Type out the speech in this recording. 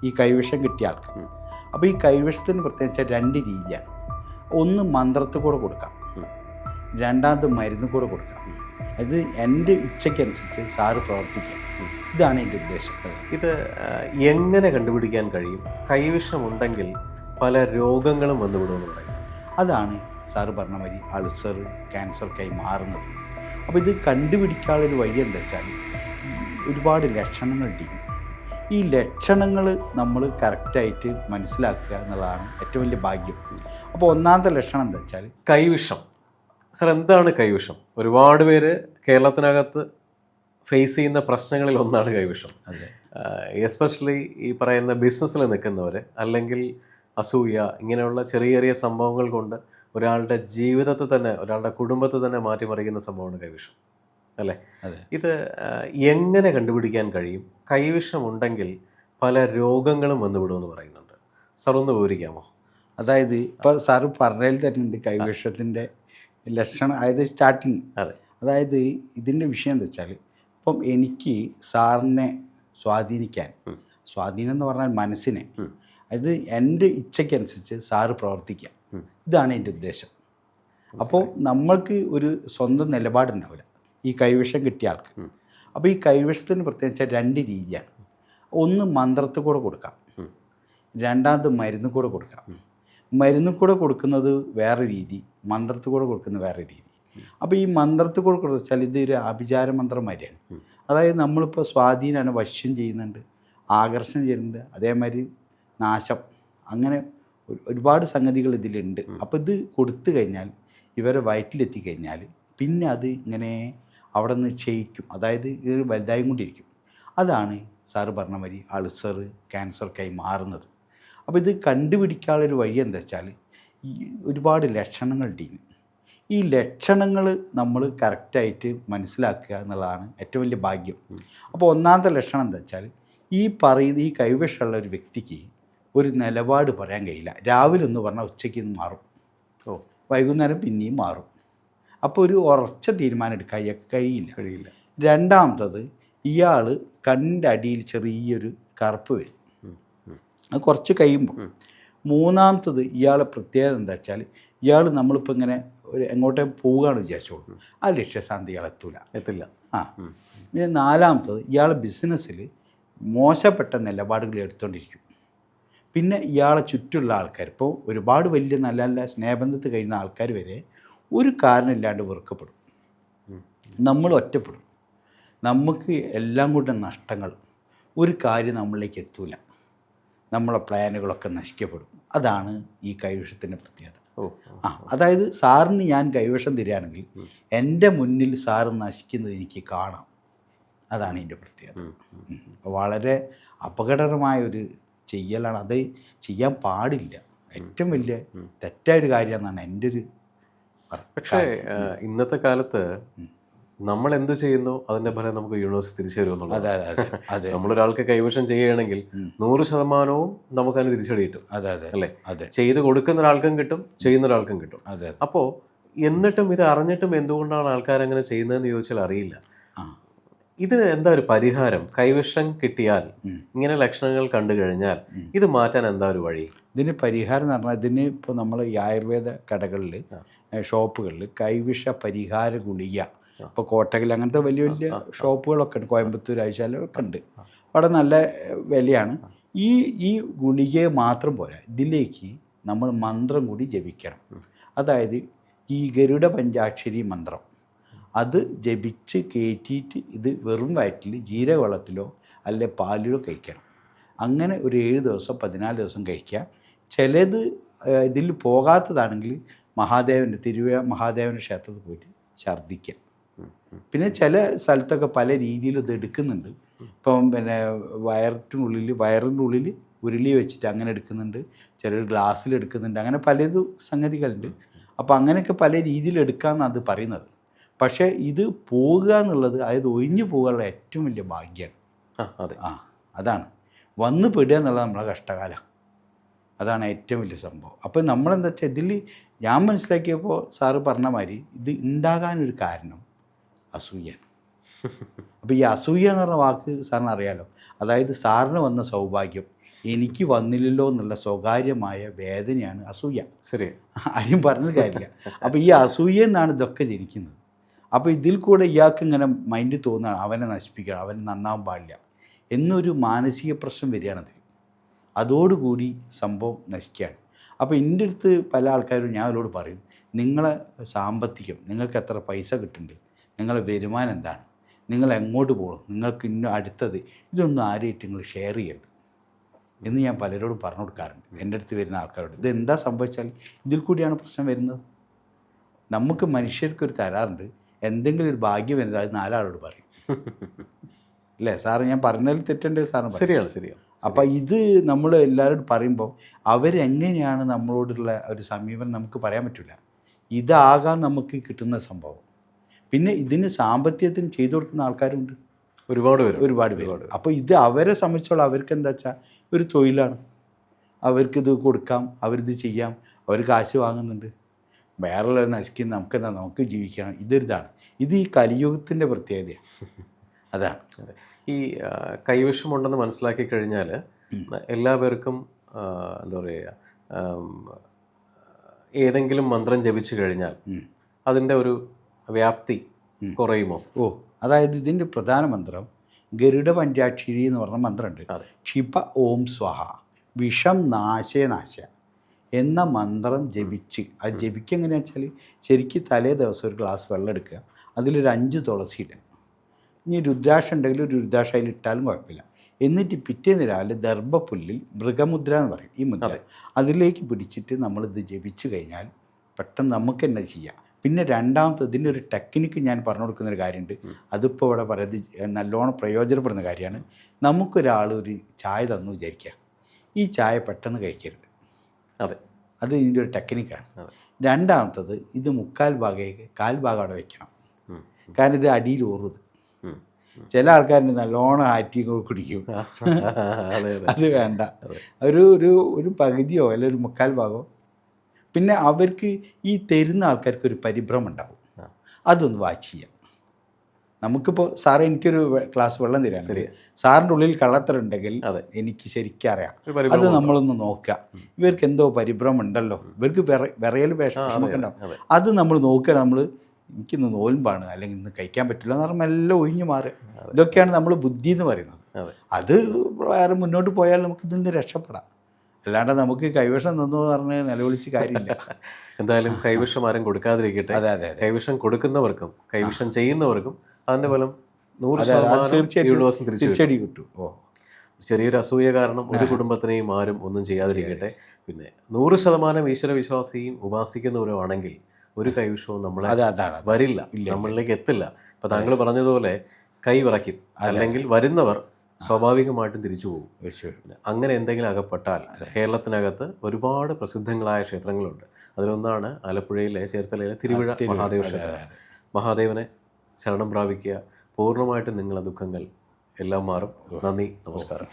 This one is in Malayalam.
ഈ കൈവിഷം കിട്ടിയ ആൾക്ക്. അപ്പോൾ ഈ കൈവിഷത്തിന് പ്രത്യേകിച്ച് 2 രീതിയാണ്. ഒന്ന് മന്ത്രത്തിൽ കൂടെ കൊടുക്കാം, രണ്ടാമത് മരുന്ന് കൂടെ കൊടുക്കാം. അത് എൻ്റെ ഇച്ഛയ്ക്കനുസരിച്ച് സാറ് പ്രവർത്തിക്കുക. ഇതാണ് എൻ്റെ ഉദ്ദേശം. ഇത് എങ്ങനെ കണ്ടുപിടിക്കാൻ കഴിയും? കൈവിഷമുണ്ടെങ്കിൽ പല രോഗങ്ങളും വന്നുവിടുമെന്ന് പറയും. അതാണ് സാറ് പറഞ്ഞ മാതിരി അൾസർ, ക്യാൻസർക്കായി മാറുന്നത്. അപ്പോൾ ഇത് കണ്ടുപിടിക്കാനുള്ളൊരു വഴി എന്താ വെച്ചാൽ ഒരുപാട് ലക്ഷണങ്ങളുണ്ട്. ഈ ലക്ഷണങ്ങൾ നമ്മൾ കറക്റ്റായിട്ട് മനസ്സിലാക്കുക എന്നുള്ളതാണ് ഏറ്റവും വലിയ ഭാഗ്യം. അപ്പോൾ ഒന്നാമത്തെ ലക്ഷണം എന്താ വെച്ചാൽ കൈവിഷം. സാർ, എന്താണ് കൈവിഷം? ഒരുപാട് പേര് കേരളത്തിനകത്ത് ഫേസ് ചെയ്യുന്ന പ്രശ്നങ്ങളിൽ ഒന്നാണ് കൈവിഷം. അതെ, എസ്പെഷ്യലി ഈ പറയുന്ന ബിസിനസ്സിൽ നിൽക്കുന്നവർ, അല്ലെങ്കിൽ അസൂയ, ഇങ്ങനെയുള്ള ചെറിയ ചെറിയ സംഭവങ്ങൾ കൊണ്ട് ഒരാളുടെ ജീവിതത്തെ തന്നെ, ഒരാളുടെ കുടുംബത്തെ തന്നെ മാറ്റിമറിക്കുന്ന സംഭവമാണ് കൈവിഷം, അല്ലേ? ഇത് എങ്ങനെ കണ്ടുപിടിക്കാൻ കഴിയും? കൈവിഷമുണ്ടെങ്കിൽ പല രോഗങ്ങളും വന്നുവിടുമെന്ന് പറയുന്നുണ്ട്. സാർ ഒന്ന് വിവരിക്കാമോ? അതായത് ഇപ്പോൾ സാറ് പറഞ്ഞതിൽ തന്നെ ഉണ്ട് കൈവിഷത്തിൻ്റെ ലക്ഷണം. അതായത് സ്റ്റാർട്ടിങ്, അതായത് ഇതിൻ്റെ വിഷയം എന്താ വെച്ചാൽ ഇപ്പം എനിക്ക് സാറിനെ സ്വാധീനിക്കാൻ, സ്വാധീനം എന്ന് പറഞ്ഞാൽ മനസ്സിനെ, അത് എൻ്റെ ഇച്ഛയ്ക്കനുസരിച്ച് സാറ് പ്രവർത്തിക്കുക. ഇതാണ് എൻ്റെ ഉദ്ദേശം. അപ്പോൾ നമ്മൾക്ക് ഒരു സ്വന്തം നിലപാടുണ്ടാവില്ല ഈ കൈവിഷം കിട്ടിയ ആൾക്ക്. അപ്പോൾ ഈ കൈവിഷത്തിന് പ്രത്യേകിച്ച് 2 രീതിയാണ്. ഒന്ന് മന്ത്രത്തിൽ കൂടെ കൊടുക്കാം, രണ്ടാമത് മരുന്ന് കൂടെ കൊടുക്കാം. മരുന്ന് കൂടെ കൊടുക്കുന്നത് വേറെ രീതി, മന്ത്രത്തിൽ കൂടെ കൊടുക്കുന്നത് വേറെ രീതി. അപ്പോൾ ഈ മന്ത്രത്തിൽ കൂടെ കൊടുക്കുക വെച്ചാൽ ഇതൊരു ആഭിചാര മന്ത്രം മാതിരിയാണ്. അതായത് നമ്മളിപ്പോൾ സ്വാധീനമാണ്, വശ്യം ചെയ്യുന്നുണ്ട്, ആകർഷണം ചെയ്യുന്നുണ്ട്, അതേമാതിരി നാശം, അങ്ങനെ ഒരുപാട് സംഗതികൾ ഇതിലുണ്ട്. അപ്പോൾ ഇത് കൊടുത്തു കഴിഞ്ഞാൽ, ഇവരെ വയറ്റിലെത്തിക്കഴിഞ്ഞാൽ പിന്നെ അത് ഇങ്ങനെ അവിടെ നിന്ന് ക്ഷയിക്കും. അതായത് ഇത് വലുതായും കൊണ്ടിരിക്കും. അതാണ് സാറ് പറഞ്ഞ മാതിരി അൾസർ, ക്യാൻസർക്കായി മാറുന്നത്. അപ്പോൾ ഇത് കണ്ടുപിടിക്കാനുള്ളൊരു വഴി എന്താ വെച്ചാൽ ഒരുപാട് ലക്ഷണങ്ങളുണ്ട്. ഈ ലക്ഷണങ്ങൾ നമ്മൾ കറക്റ്റായിട്ട് മനസ്സിലാക്കുക എന്നുള്ളതാണ് ഏറ്റവും വലിയ ഭാഗ്യം. അപ്പോൾ ഒന്നാമത്തെ ലക്ഷണം എന്താ വെച്ചാൽ ഈ കൈവിഷമുള്ള ഒരു വ്യക്തിക്ക് ഒരു നിലപാട് പറയാൻ കഴിയില്ല. രാവിലെ ഒന്ന് പറഞ്ഞാൽ ഉച്ചയ്ക്ക് മാറും, വൈകുന്നേരം പിന്നെയും മാറും. അപ്പോൾ ഒരു ഉറച്ച തീരുമാനം എടുക്കാൻ കഴിയില്ല. രണ്ടാമത്തത്, ഇയാൾ കണ്ണിൻ്റെ അടിയിൽ ചെറിയൊരു കറുപ്പ് വരും, അത് കുറച്ച് കഴിയുമ്പോൾ. മൂന്നാമത്തത്, ഇയാളെ പ്രത്യേകത എന്താ വെച്ചാൽ നമ്മളിപ്പോൾ ഇങ്ങനെ എങ്ങോട്ടേലും പോവുകയാണ് വിചാരിച്ചോളൂ, ആ ലക്ഷ്യസ്ഥാനത്ത് ഇയാൾ എത്തില്ല. പിന്നെ നാലാമത്തത്, ഇയാളെ ബിസിനസ്സിൽ മോശപ്പെട്ട നിലപാടുകൾ എടുത്തുകൊണ്ടിരിക്കും. പിന്നെ ഇയാളെ ചുറ്റുള്ള ആൾക്കാർ, ഇപ്പോൾ ഒരുപാട് വലിയ നല്ല നല്ല സ്നേഹബന്ധത്തിൽ കഴിയുന്ന ആൾക്കാർ വരെ ഒരു കാരണമില്ലാണ്ട് വെറുക്കപ്പെടും. നമ്മൾ ഒറ്റപ്പെടും. നമുക്ക് എല്ലാം കൂടെ നഷ്ടങ്ങൾ, ഒരു കാര്യം നമ്മളിലേക്ക് എത്തൂല, നമ്മളെ പ്ലാനുകളൊക്കെ നശിക്കപ്പെടും. അതാണ് ഈ കൈവിഷത്തിൻ്റെ പ്രത്യേകത. അതായത് സാറിന് ഞാൻ കൈവിഷം തരികയാണെങ്കിൽ എൻ്റെ മുന്നിൽ സാറ് നശിക്കുന്നത് എനിക്ക് കാണാം. അതാണ് ഇതിൻ്റെ പ്രത്യേകത. വളരെ അപകടകരമായൊരു ചെയ്യലാണ്. അത് ചെയ്യാൻ പാടില്ല. ഏറ്റവും വലിയ തെറ്റായൊരു കാര്യമെന്നാണ് എൻ്റെ ഒരു. പക്ഷേ ഇന്നത്തെ കാലത്ത് നമ്മൾ എന്ത് ചെയ്യുന്നു അതിൻ്റെ ഫലം നമുക്ക് യൂണിവേഴ്സ് തിരിച്ചു തരുമെന്നുള്ളത്. അതെ, നമ്മളൊരാൾക്ക് കൈവശം ചെയ്യുകയാണെങ്കിൽ 100% നമുക്കതിന് തിരിച്ചടി കിട്ടും. അല്ലേ? ചെയ്ത് കൊടുക്കുന്ന ഒരാൾക്കും കിട്ടും, ചെയ്യുന്ന ഒരാൾക്കും കിട്ടും. അപ്പോൾ എന്നിട്ടും ഇത് അറിഞ്ഞിട്ടും എന്തുകൊണ്ടാണ് ആൾക്കാരങ്ങനെ ചെയ്യുന്നതെന്ന് ചോദിച്ചാൽ അറിയില്ല. ഇതിന് എന്താ ഒരു പരിഹാരം? കൈവിഷം കിട്ടിയാൽ, ഇങ്ങനെ ലക്ഷണങ്ങൾ കണ്ടു കഴിഞ്ഞാൽ ഇത് മാറ്റാൻ എന്താ ഒരു വഴി? ഇതിന് പരിഹാരം എന്ന് പറഞ്ഞാൽ, ഇതിന് ഇപ്പോൾ നമ്മൾ ഈ ആയുർവേദ കടകളിൽ, ഷോപ്പുകളിൽ കൈവിഷ പരിഹാര ഗുളിക, ഇപ്പോൾ കോട്ടകൽ അങ്ങനത്തെ വലിയ വലിയ ഷോപ്പുകളൊക്കെ ഉണ്ട്, കോയമ്പത്തൂർ, ആഴ്ചാലൊക്കെ ഉണ്ട്. അവിടെ നല്ല വിലയാണ്. ഈ ഗുളികയെ മാത്രം പോരാ, ഇതിലേക്ക് നമ്മൾ മന്ത്രം കൂടി ജപിക്കണം. അതായത് ഈ ഗരുഡ പഞ്ചാക്ഷരി മന്ത്രം അത് ജപിച്ച് കയറ്റിയിട്ട് ഇത് വെറും വയറ്റിൽ ജീരകവെള്ളത്തിലോ അല്ലെ പാലിലോ കഴിക്കണം. അങ്ങനെ ഒരു 7 ദിവസം 14 ദിവസം കഴിക്കുക. ചിലത് ഇതിൽ പോകാത്തതാണെങ്കിൽ മഹാദേവൻ്റെ ക്ഷേത്രത്തിൽ പോയിട്ട് ഛർദ്ദിക്കുക. പിന്നെ ചില സ്ഥലത്തൊക്കെ പല രീതിയിൽ ഇത് എടുക്കുന്നുണ്ട്. ഇപ്പം പിന്നെ വയറിൻ്റെ ഉള്ളിൽ ഉരുളി വെച്ചിട്ട് അങ്ങനെ എടുക്കുന്നുണ്ട്, ചിലർ ഗ്ലാസ്സിൽ എടുക്കുന്നുണ്ട്, അങ്ങനെ പലതും സംഗതികളുണ്ട്. അപ്പോൾ അങ്ങനെയൊക്കെ പല രീതിയിൽ എടുക്കാമെന്നാണ് അത് പറയുന്നത്. പക്ഷേ ഇത് പോകുക എന്നുള്ളത്, അതായത് ഒഴിഞ്ഞു പോകാനുള്ള ഏറ്റവും വലിയ ഭാഗ്യമാണ്. അതാണ് വന്ന് പെടുക എന്നുള്ളത് നമ്മളെ കഷ്ടകാലം. അതാണ് ഏറ്റവും വലിയ സംഭവം. അപ്പോൾ നമ്മളെന്താ വെച്ചാൽ ഇതിൽ ഞാൻ മനസ്സിലാക്കിയപ്പോൾ സാറ് പറഞ്ഞ മാതിരി ഇത് ഉണ്ടാകാനൊരു കാരണം അസൂയാണ്. അപ്പോൾ ഈ അസൂയ എന്ന് പറഞ്ഞ വാക്ക് സാറിന് അറിയാലോ. അതായത് സാറിന് വന്ന സൗഭാഗ്യം എനിക്ക് വന്നില്ലല്ലോ എന്നുള്ള സ്വകാര്യമായ വേദനയാണ് അസൂയ. ശരി. ആരും പറഞ്ഞ കാര്യമില്ല. അപ്പോൾ ഈ അസൂയ എന്നാണ് ഇതൊക്കെ ജനിക്കുന്നത്. അപ്പോൾ ഇതിൽ കൂടെ ഇയാൾക്ക് ഇങ്ങനെ മൈൻഡ് തോന്നുകയാണ് അവനെ നശിപ്പിക്കണം, അവൻ നന്നാവാൻ പാടില്ല എന്നൊരു മാനസിക പ്രശ്നം വരികയാണത്. അതോടുകൂടി സംഭവം നശിക്കുകയാണ്. അപ്പോൾ എൻ്റെ അടുത്ത് പല ആൾക്കാരും ഞാൻ അവരോട് പറയും, നിങ്ങളെ സാമ്പത്തികം, നിങ്ങൾക്ക് എത്ര പൈസ കിട്ടുന്നുണ്ട്, നിങ്ങളെ വരുമാനം എന്താണ്, നിങ്ങൾ എങ്ങോട്ട് പോകണം, നിങ്ങൾക്ക് ഇന്ന് അടുത്തത്, ഇതൊന്നും ആരെയായിട്ട് നിങ്ങൾ ഷെയർ ചെയ്യരുത് എന്ന് ഞാൻ പലരോടും പറഞ്ഞു കൊടുക്കാറുണ്ട്. എൻ്റെ അടുത്ത് വരുന്ന ആൾക്കാരോട് ഇതെന്താ സംഭവിച്ചാൽ ഇതിൽ കൂടിയാണ് പ്രശ്നം വരുന്നത്. നമുക്ക് മനുഷ്യർക്കൊരു തരാറുണ്ട്, എന്തെങ്കിലും ഒരു ഭാഗ്യം വരുന്നത് അത് 4 ആളോട് പറയും. അല്ലേ സാറ്? ഞാൻ പറഞ്ഞതിൽ തെറ്റുണ്ട് സാറിന്. ശരിയാണ്, ശരിയാണ്. അപ്പം ഇത് നമ്മൾ എല്ലാവരോടും പറയുമ്പോൾ അവരെങ്ങനെയാണ് നമ്മളോടുള്ള ഒരു സമീപനം നമുക്ക് പറയാൻ പറ്റില്ല. ഇതാകാൻ നമുക്ക് കിട്ടുന്ന സംഭവം. പിന്നെ ഇതിന് സാമ്പത്തികത്തിന് ചെയ്തു കൊടുക്കുന്ന ആൾക്കാരുണ്ട്, ഒരുപാട് പേര്. അപ്പോൾ ഇത് അവരെ സംബന്ധിച്ചോളം അവർക്ക് എന്താ വെച്ചാൽ ഒരു തൊഴിലാണ്, അവർക്കിത് കൊടുക്കാം, അവരിത് ചെയ്യാം, അവർ കാശ് വാങ്ങുന്നുണ്ട്, വേറെയുള്ളവർ നശിക്കുന്ന നമുക്കെന്താ, നമുക്ക് ജീവിക്കണം, ഇതൊരിതാണ്. ഇത് ഈ കലിയുഗത്തിൻ്റെ പ്രത്യേകതയാണ്. അതാണ്. ഈ കൈവശമുണ്ടെന്ന് മനസ്സിലാക്കി കഴിഞ്ഞാൽ എല്ലാ പേർക്കും എന്താ പറയുക, ഏതെങ്കിലും മന്ത്രം ജപിച്ചു കഴിഞ്ഞാൽ അതിൻ്റെ ഒരു വ്യാപ്തി കുറയുമോ? അതായത് ഇതിൻ്റെ പ്രധാന മന്ത്രം ഗരുഡ പഞ്ചാക്ഷരി എന്ന് പറഞ്ഞ മന്ത്രമുണ്ട്. ക്ഷിപ ഓം സ്വഹ വിഷം നാശേ നാശ എന്ന മന്ത്രം ജപിച്ച്, അത് ജപിക്കുക എങ്ങനെയാണെന്ന് വെച്ചാൽ ശരിക്കും തലേ ദിവസം ഒരു ഗ്ലാസ് വെള്ളം എടുക്കുക, അതിലൊരു 5 തുളസി ഇടുക. ഇനി രുദ്രാക്ഷം ഉണ്ടെങ്കിൽ ഒരു രുദ്രാക്ഷം അതിലിട്ടാലും കുഴപ്പമില്ല. എന്നിട്ട് പിറ്റേന്ന് രാവിലെ ദർഭപ്പുല്ലിൽ മൃഗമുദ്ര എന്ന് പറയും ഈ മുദ്ര, അതിലേക്ക് പിടിച്ചിട്ട് നമ്മളിത് ജപിച്ചു കഴിഞ്ഞാൽ പെട്ടെന്ന് നമുക്ക് തന്നെ ചെയ്യാം. പിന്നെ രണ്ടാമത്തെ ഇതിൻ്റെ ഒരു ടെക്നിക്ക് ഞാൻ പറഞ്ഞു കൊടുക്കുന്നൊരു കാര്യമുണ്ട്. അതിപ്പോൾ ഇവിടെ പറയുന്നത് നല്ലോണം പ്രയോജനപ്പെടുന്ന കാര്യമാണ്. നമുക്കൊരാൾ ഒരു ചായ തന്നു വിചാരിക്കുക, ഈ ചായ പെട്ടെന്ന് കഴിക്കരുത്. അതെ, അത് ഇതിൻ്റെ ഒരു ടെക്നിക്കാണ്. രണ്ടാമത്തത് ഇത് 3/4 ഭാഗത്തേക്ക് 1/4 ഭാഗം അവിടെ വെക്കണം. കാരണം ഇത് അടിയിൽ ഊറുന്നത്. ചില ആൾക്കാരിന് നല്ലോണം ആറ്റി കുടിക്കും, അത് വേണ്ട. ഒരു പകുതിയോ അല്ലെങ്കിൽ ഒരു 3/4 ഭാഗമോ. പിന്നെ അവർക്ക് ഈ തരുന്ന ആൾക്കാർക്ക് ഒരു പരിഭ്രമം ഉണ്ടാവും, അതൊന്ന് വാച്ച് ചെയ്യാം. നമുക്കിപ്പോൾ സാറേ എനിക്കൊരു ഗ്ലാസ് വെള്ളം തരാൻ, സാറിൻ്റെ ഉള്ളിൽ കള്ളത്തരം ഉണ്ടെങ്കിൽ എനിക്ക് ശരിക്കും അറിയാം, അത് നമ്മളൊന്ന് നോക്കുക. ഇവർക്ക് എന്തോ പരിഭ്രമം ഉണ്ടല്ലോ, ഇവർക്ക് വിറയൽ വിഷമൊക്കെ ഉണ്ടാവും, അത് നമ്മൾ നോക്കുക. നമ്മൾ എനിക്കിന്ന് നോൽമ്പാണ് അല്ലെങ്കിൽ ഇന്ന് കഴിക്കാൻ പറ്റില്ല എന്ന് പറഞ്ഞാൽ എല്ലാം ഒഴിഞ്ഞു മാറുക. ഇതൊക്കെയാണ് നമ്മൾ ബുദ്ധി എന്ന് പറയുന്നത്. അത് വേറെ മുന്നോട്ട് പോയാൽ നമുക്ക് ഇതിന്ന് രക്ഷപ്പെടാം. അല്ലാണ്ട് നമുക്ക് കൈവശം തന്നു പറഞ്ഞ് നിലവിളിച്ച് കാര്യമില്ല. എന്തായാലും കൈവശം ആരും കൊടുക്കാതിരിക്കട്ടെ. അതെ. കൈവശം കൊടുക്കുന്നവർക്കും കൈവശം ചെയ്യുന്നവർക്കും അതിൻ്റെ ഫലം 100% തീർച്ചയായിട്ടും കിട്ടും. ചെറിയൊരു അസൂയ കാരണം ഒരു കുടുംബത്തിനെയും ആരും ഒന്നും ചെയ്യാതിരിക്കട്ടെ. പിന്നെ 100% ഈശ്വരവിശ്വാസിയും ഉപാസിക്കുന്നവരുമാണെങ്കിൽ ഒരു കൈവശവും നമ്മളെ വരില്ല, നമ്മളിലേക്ക് എത്തില്ല. ഇപ്പം താങ്കൾ പറഞ്ഞതുപോലെ കൈ വിറയ്ക്കും, അല്ലെങ്കിൽ വരുന്നവർ സ്വാഭാവികമായിട്ടും തിരിച്ചു പോകും. അങ്ങനെ എന്തെങ്കിലും അകപ്പെട്ടാൽ കേരളത്തിനകത്ത് ഒരുപാട് പ്രസിദ്ധങ്ങളായ ക്ഷേത്രങ്ങളുണ്ട്. അതിലൊന്നാണ് ആലപ്പുഴയിലെ ചേർത്തലയിലെ തിരുവിഴ മഹാദേവ ക്ഷേത്രം. മഹാദേവനെ ശരണം പ്രാപിക്കുക, പൂർണ്ണമായിട്ടും നിങ്ങളുടെ ദുഃഖങ്ങൾ എല്ലാം മാറും. നന്ദി, നമസ്കാരം.